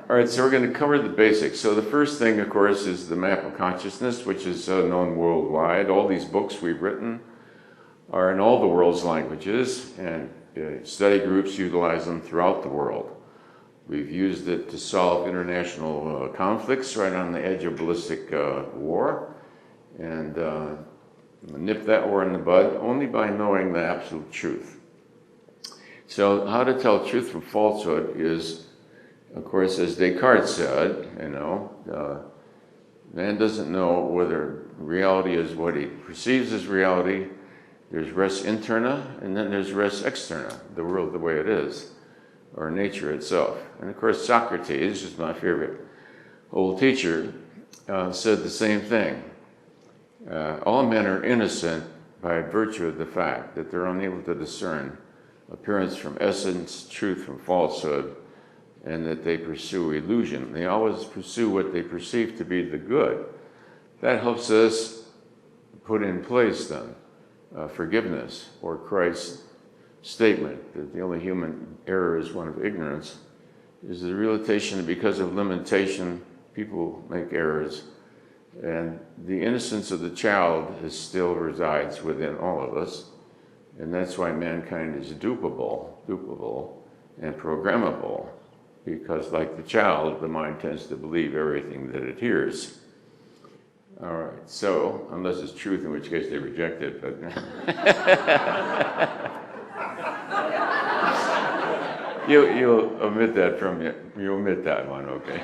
All right, so we're going to cover the basics. So the first thing, of course, is the map of consciousness, which is known worldwide. All these books we've written are in all the world's languages, and study groups utilize them throughout the world. We've used it to solve international conflicts right on the edge of ballistic war, and nip that war in the bud only by knowing the absolute truth. So how to tell truth from falsehood is, of course, as Descartes said, man doesn't know whether reality is what he perceives as reality. There's res interna, and then there's res externa, the world the way it is, or nature itself. And of course, Socrates, who's my favorite old teacher, said the same thing. All men are innocent by virtue of the fact that they're unable to discern appearance from essence, truth from falsehood, and that they pursue illusion. They always pursue what they perceive to be the good. That helps us put in place then forgiveness, or Christ's statement that the only human error is one of ignorance, is the realization that because of limitation, people make errors, and the innocence of the child still resides within all of us, and that's why mankind is dupable and programmable, because like the child, the mind tends to believe everything that it hears. All right, so, unless it's truth, in which case they reject it, but... You'll omit that from you. You omit that one, okay.